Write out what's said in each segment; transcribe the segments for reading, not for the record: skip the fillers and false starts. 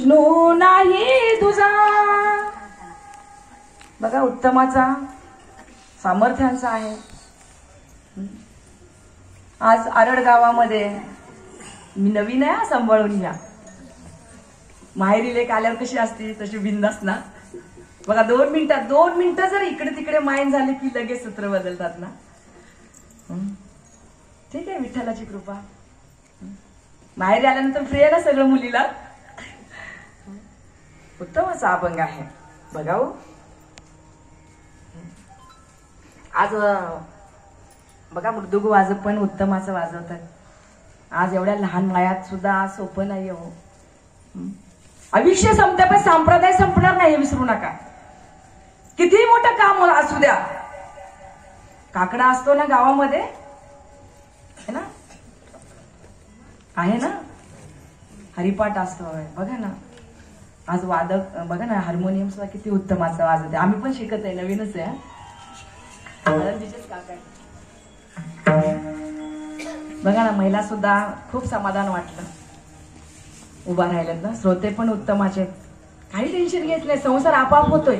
विष्णू नाही तुझा. बघा उत्तमाचा सामर्थ्यांचा आहे. आज आरड गावामध्ये मी नवीन आहे, सांभाळून घ्या. माहेरी लेक आल्यावर कशी असते तशी बिंदास ना. बघा 2 मिनिटं जर इकडे तिकडे माईन झाले की लगेच सूत्र बदलतात ना. ठीक आहे, विठ्ठलाची कृपा. माहेरी आल्यानंतर फ्री आहे ना सगळं मुलीला. उत्तमाचा अभंग आहे बघा हो. आज बघा मृदुंग वाजत पण उत्तमाचं वाजवतात. आज एवढ्या लहान वयात सुद्धा सोपं नाही हो. आयुष्य संपते पण संप्रदाय संपणार नाही हे विसरू नका. किती मोठं काम असू द्या. काकडा असतो ना गावामध्ये, है ना, आहे ना, हरिपाठ असतो बघा ना. आज वादक बघा ना, हार्मोनियम सुद्धा किती उत्तमाचं वाजवते. आम्ही पण शिकत आहे, नवीनच आहे. बघा ना, महिला सुद्धा खूप समाधान वाटलं उभा राहिल्यात ना. श्रोते पण उत्तमाचे, काही टेन्शन घेत नाही. संसार आपाप होतोय.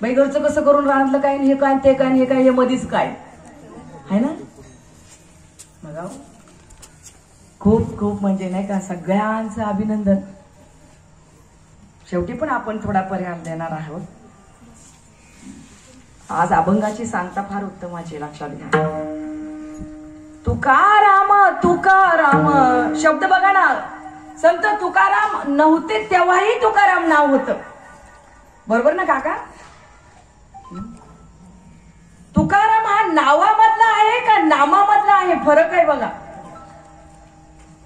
बाई घरचं कसं करून राहतलं काय, हे काय ते काय, हे काय, हे मधीच काय आहे ना. बघा खूप खूप म्हणजे नाही का, सगळ्यांचं अभिनंदन. शेवटी पण आपण थोडा पर्याय देणार आहोत. आज अभंगाची सांगता फार उत्तमाची, लक्षात घ्या. तुकाराम तुकाराम शब्द बघा ना. संत तुकाराम नव्हते तेव्हाही तुकाराम नाव होतं. बरोबर ना काका. तुकाराम हा नावामधला आहे का नामामधला आहे, फरक आहे बघा.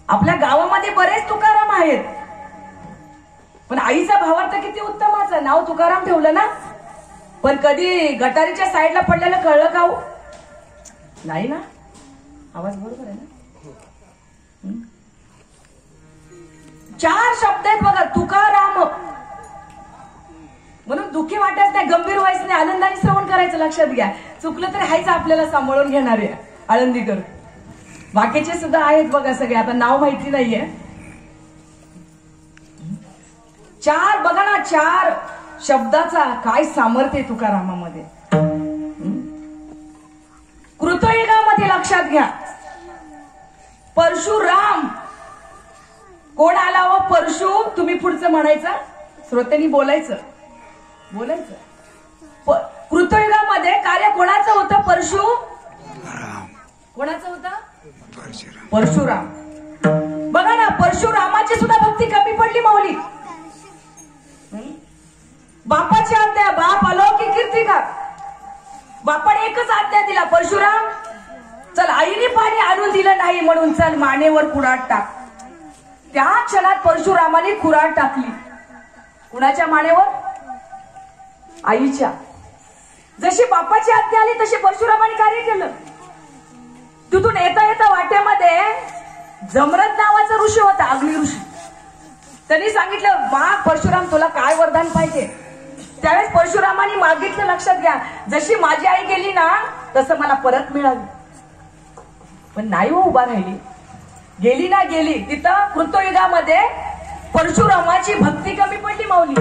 आपल्या गावामध्ये बरेच तुकाराम आहेत, पण आईचा भावार्थ किती उत्तमाचं. नाव तुकाराम ठेवलं ना, पण कधी गटारीच्या साईडला पडलेलं कळलं का हो? नाही ना. आवाज बरोबर आहे ना. 4 शब्द आहेत बघा, तुकाराम. म्हणून दुःखी वाटायचं नाही, गंभीर व्हायचं नाही, आनंदाने श्रवण करायचं. लक्षात घ्या, चुकलं तरी हायचं आपल्याला सांभाळून घेणारे आळंदीकर. बाकीचे सुद्धा आहेत बघा सगळे, आता नाव माहिती नाहीये. 4 बघा ना, 4 शब्दाचा काय सामर्थ्य तुकारामामध्ये. कृतयुगामध्ये लक्षात घ्या, परशुराम. कोण आला व परशु, तुम्ही पुढचं म्हणायचं, श्रोत्यांनी बोलायचं. कृतयुगामध्ये कार्य कोणाचं होतं? कोणाचं होतं? परशुराम. बघा ना, परशुरामाची सुद्धा भक्ती कमी पडली माऊली. बापाची आज्ञा, बाप आलो की कीर्ती का. बापाने एकच आज्ञा दिला, परशुराम चल, आईने पाणी आणून दिलं नाही म्हणून चल मानेवर कुऱ्हाड टाक. त्या क्षणात परशुरामाने कुऱ्हाड टाकली. कुणाच्या मानेवर? आईच्या. जशी बापाची आज्ञा आली तशी परशुरामाने कार्य केलं. तिथून येता येता वाट्यामध्ये जमरत नावाचा ऋषी होता, अग्नी ऋषी. त्यांनी सांगितलं, वा परशुराम तुला काय वरदान पाहिजे. त्यावेळेस परशुरामाने मागितलं, लक्षात घ्या, जशी माझी आई गेली ना तसं मला परत मिळाली. पण नाही हो, उभा राहिली. गेली ना गेली. तिथं कृतयुगामध्ये परशुरामाची भक्ती कमी पडली माऊली.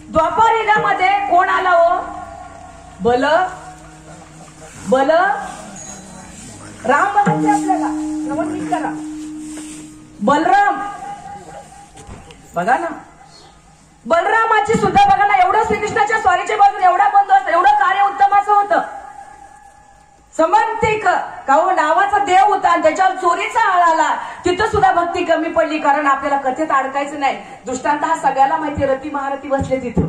द्वापार युगामध्ये कोण आला हो? बल राम बघायचे आपल्याला, समजून करा. बलराम बघा ना, बलरामाची सुद्धा बघा ना, एवढं श्रीकृष्णाच्या स्वारीच्या बाजूने एवढा बंधू, एवढं कार्य उत्तमाचं होतं. समंतिक का हो नावाचा देव होता आणि त्याच्यावर चोरीचा आळ आला. तिथं सुद्धा भक्ती कमी पडली, कारण आपल्याला कथेत अडकायचं नाही. दृष्टांत हा सगळ्याला माहिती, रती महारथी बसले तिथं.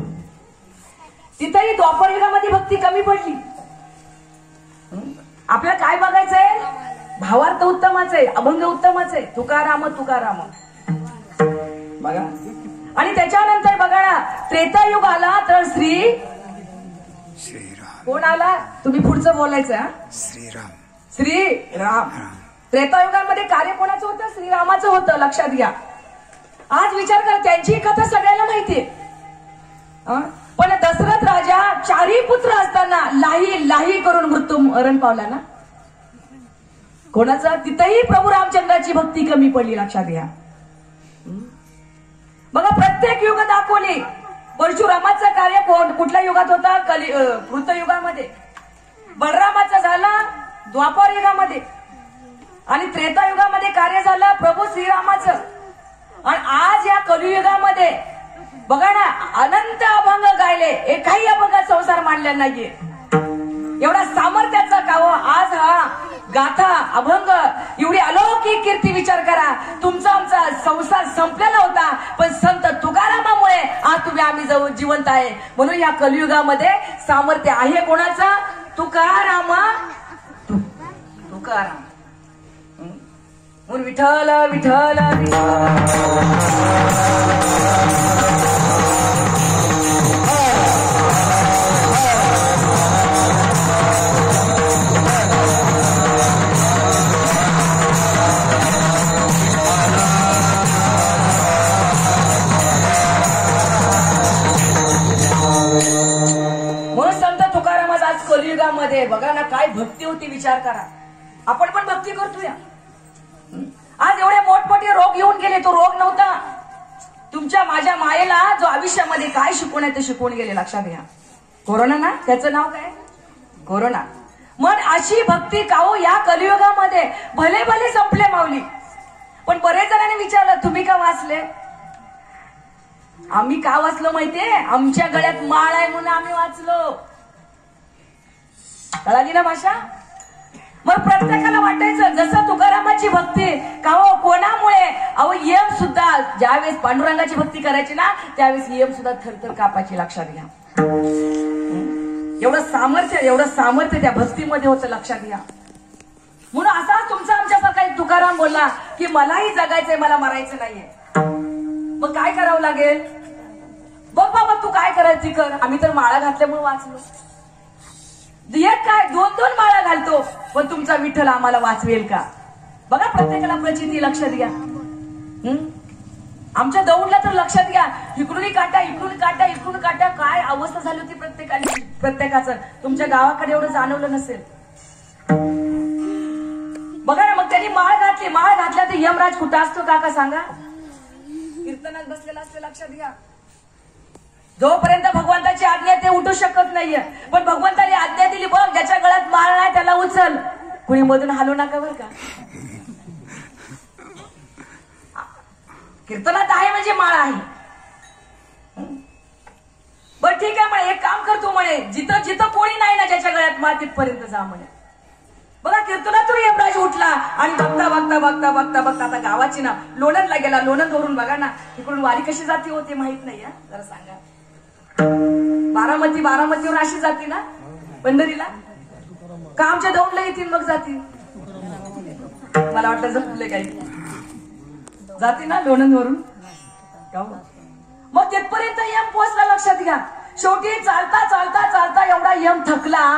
तिथंही द्वापर युगामध्ये भक्ती कमी पडली. आपल्याला काय बघायचंय? भावार्थ उत्तमाच आहे, अभंग उत्तमाच आहे. तुकाराम बघा. आणि त्याच्यानंतर बघा ना, त्रेतायुग आला तर कोण आला? तुम्ही पुढचं बोलायचं. श्रीराम. त्रेतायुगामध्ये कार्य कोणाचं होतं? श्रीरामाचं होतं. लक्षात घ्या. आज विचार करा, त्यांची कथा सगळ्याला माहितीये. पण दशरथ राजा 4 पुत्र असताना लाही करून मरण पावला ना. कोणाचं? तिथेही प्रभू रामचंद्राची भक्ती कमी पडली. लक्षात घ्या. प्रत्येक युग दाखवली. परशुरामाचं कार्य कुठल्या युगात होता? कृतयुगामध्ये. बलरामाचं झालं द्वापर युगामध्ये. आणि त्रेतायुगामध्ये कार्य झालं प्रभू श्रीरामाचं. आणि आज या कलियुगामध्ये बघा ना, अनंत अभंग गायले, एकाही अभंगात संसार मांडला नाहीये. एवढा सामर्थ्याचा काव आज हा गाथा अभंग, एवढी अलौकिक कीर्ती. विचार करा, तुमचा आमचा संसार संपलेला होता, पण संत तुकारामामुळे आज तुम्ही आम्ही जिवंत आहे. म्हणून या कलियुगामध्ये सामर्थ्य आहे कोणाचा? तुकारामा. तुकाराम म्हणून विठ्ठल विठ्ठल म्हणून संत तुकारामाचा आज कलियुगामध्ये बघा ना काय भक्ती होती. विचार करा, आपण पण भक्ती करतोय. आज एवढे मोठमोठे रोग येऊन गेले, तो रोग नव्हता. तुमच्या माझ्या मायेला जो आयुष्यामध्ये काय शिकवण आहे ते शिकवून गेले. लक्षात घ्या, कोरोना ना, त्याचं नाव काय? कोरोना. मग अशी भक्ती काहो या कलियुगामध्ये भले भले संपले माऊली. पण बरेच जणांनी विचारलं तुम्ही का वाचले? आम्ही का वाचलो माहितीये? आमच्या गळ्यात माळ आहे म्हणून आम्ही वाचलो. कळाली ना भाषा? मग प्रत्येकाला वाटायचं जसं तुकारामाची भक्ती काहो कोणामुळे? अहो यम सुद्धा ज्यावेळेस पांडुरंगाची भक्ती करायची ना, त्यावेळेस यम सुद्धा थरथर कापायची. लक्षात घ्या, एवढं सामर्थ्य त्या भक्तीमध्ये होतं. लक्षात घ्या. म्हणून असा तुमचा आमच्यासारखा एक तुकाराम बोलला की मलाही जगायचंय, मला मरायचं नाहीये. मग काय करावं लागेल? बघ बाबा तू काय करायची कर. आम्ही तर माळा घातल्यामुळे वाचलो. एक काय 2-2 माळा घालतो, पण तुमचा विठ्ठल आम्हाला वाचवेल का? बघा प्रत्येकाला प्रचिती. लक्षात घ्या. आमच्या दौडला तर लक्षात घ्या, इकडून काटा इकडून काटा इकडून काटा, काय अवस्था झाली होती प्रत्येकाचं. तुमच्या गावाकडे एवढं जाणवलं नसेल. बघा ना, मग त्यांनी माळ घातली. माळ घातल्या तर यमराज कुठं असतो काका सांगा? कीर्तनात बसलेला असतो. लक्षात घ्या, जोपर्यंत भगवंताची आज्ञा ते उठू शकत नाहीये. पण भगवंताने आज्ञा दिली, बघ ज्याच्या गळ्यात माळ नाही त्याला उचल, कुणी मधून हलू नका बर का. कीर्तनात आहे म्हणजे माळ आहे. बर ठीक आहे म्हणे, एक काम करतो म्हणे, जिथं जिथं कोणी नाही ना ज्याच्या गळ्यात माळ तिथपर्यंत जा म्हणे. बघा कीर्तनातून यमराज उठला आणि बघता बघता बघता बघता बघता आता गावाची ना लोणंदला गेला. लोणंद वरून बघा ना इकडून वारी कशी जाती होते माहित नाही. जरा सांगा. बारामतीवर अशी जाती ना पंढरीला का? आमच्या दौंडला येतील मग जाती. मला वाटलं जपले काही जाती ना लोणंद वरून. मग तिथपर्यंत यम पोहोचला. लक्षात घ्या, शेवटी चालता चालता चालता एवढा यम थकला